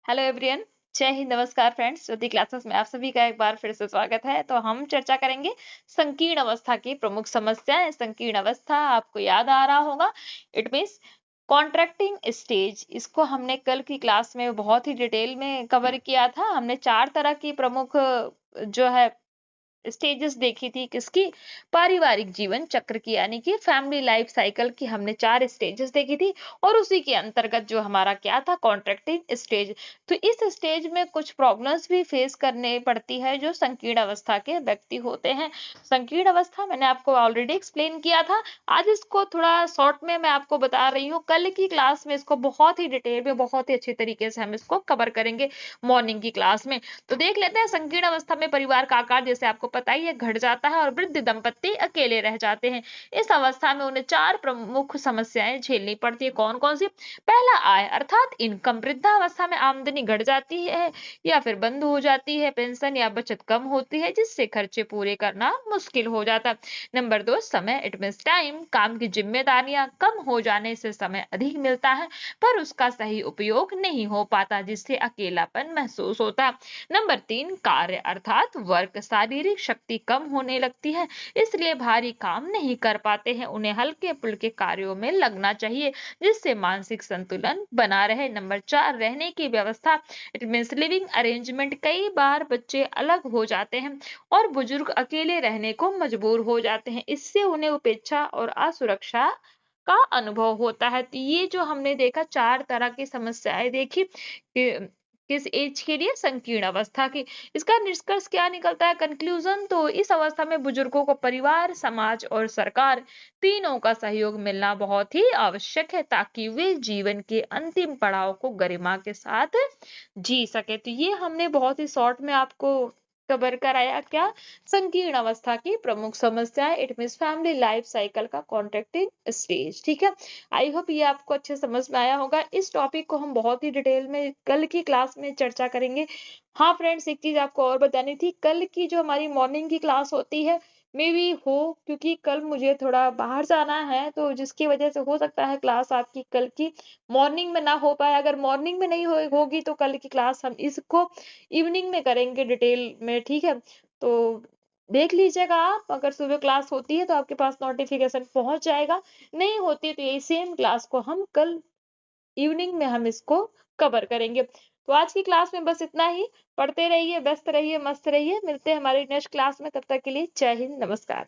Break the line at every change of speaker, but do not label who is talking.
Hello everyone. जय हिंद, नमस्कार friends. ज्योति classes में आप सभी का एक बार फिर से स्वागत है। तो हम चर्चा करेंगे संकीर्ण अवस्था की प्रमुख समस्याएं। संकीर्ण अवस्था आपको याद आ रहा होगा, इट मीन्स कॉन्ट्रैक्टिंग स्टेज। इसको हमने कल की क्लास में बहुत ही डिटेल में कवर किया था। हमने 4 तरह की प्रमुख जो है स्टेजेस देखी थी, किसकी? पारिवारिक जीवन चक्र की, यानी कि फैमिली लाइफ साइकिल की हमने 4 स्टेजेस देखी थी। और उसी के अंतर्गत जो हमारा क्या था, कॉन्ट्रैक्टिंग स्टेज। तो इस स्टेज में कुछ प्रॉब्लम्स भी फेस करने पड़ती है जो संकीर्ण अवस्था के व्यक्ति होते हैं। संकीर्ण अवस्था मैंने आपको ऑलरेडी एक्सप्लेन किया था। आज इसको थोड़ा शॉर्ट में मैं आपको बता रही हूँ। कल की क्लास में इसको बहुत ही डिटेल में, बहुत ही अच्छे तरीके से हम इसको कवर करेंगे मॉर्निंग की क्लास में। तो देख लेते हैं। संकीर्ण अवस्था में परिवार का आकार जैसे आपको पता ही है घट जाता है और वृद्ध दंपत्ति अकेले रह जाते हैं। इस अवस्था में उन्हें 4 प्रमुख समस्याएं झेलनी पड़ती है। कौन कौन सी? पहला, आय अर्थात इनकम। वृद्धावस्था में आमदनी घट जाती है या फिर बंद हो जाती है। पेंशन या बचत कम होती है जिससे खर्चे पूरे करना मुश्किल हो जाता है। नंबर 2, समय, इट मींस टाइम। काम की जिम्मेदारियां कम हो जाने से समय अधिक मिलता है पर उसका सही उपयोग नहीं हो पाता जिससे अकेलापन महसूस होता है। नंबर 3, कार्य अर्थात वर्क। शारीरिक शक्ति कम होने लगती है इसलिए भारी काम नहीं कर पाते हैं। उन्हें हल्के फुल्के कार्यों में लगना चाहिए जिससे मानसिक संतुलन बना रहे। नंबर 4, रहने की व्यवस्था, इट मीन्स लिविंग अरेंजमेंट। कई बार बच्चे अलग हो जाते हैं और बुजुर्ग अकेले रहने को मजबूर हो जाते हैं। इससे उन्हें उपेक्षा और असुरक्षा का अनुभव होता है। तो ये जो हमने देखा 4 तरह की समस्याएं देखी किस एज के लिए? संकीर्ण अवस्था की। इसका निष्कर्ष क्या निकलता है, कंक्लूजन? तो इस अवस्था में बुजुर्गों को परिवार, समाज और सरकार तीनों का सहयोग मिलना बहुत ही आवश्यक है ताकि वे जीवन के अंतिम पड़ाव को गरिमा के साथ जी सके। तो ये हमने बहुत ही शॉर्ट में आपको कवर कराया। क्या? संकीर्ण अवस्था की प्रमुख समस्याएं, it means family life cycle का कॉन्ट्रैक्टिंग स्टेज। ठीक है, आई होप ये आपको अच्छे समझ में आया होगा। इस टॉपिक को हम बहुत ही डिटेल में कल की क्लास में चर्चा करेंगे। हाँ फ्रेंड्स, एक चीज आपको और बतानी थी, कल की जो हमारी मॉर्निंग की क्लास होती है, मे बी हो, क्योंकि कल मुझे थोड़ा बाहर जाना है तो जिसकी वजह से हो सकता है क्लास आपकी कल की मॉर्निंग में ना हो पाए। अगर मॉर्निंग में नहीं होगी तो कल की क्लास हम इसको इवनिंग में करेंगे डिटेल में। ठीक है, तो देख लीजिएगा आप। अगर सुबह क्लास होती है तो आपके पास नोटिफिकेशन पहुंच जाएगा, नहीं होती तो यही सेम क्लास को हम कल इवनिंग में हम इसको कवर करेंगे। तो आज की क्लास में बस इतना ही। पढ़ते रहिए, व्यस्त रहिए, मस्त रहिए। मिलते हैं हमारी नेक्स्ट क्लास में। तब तक के लिए जय हिंद, नमस्कार।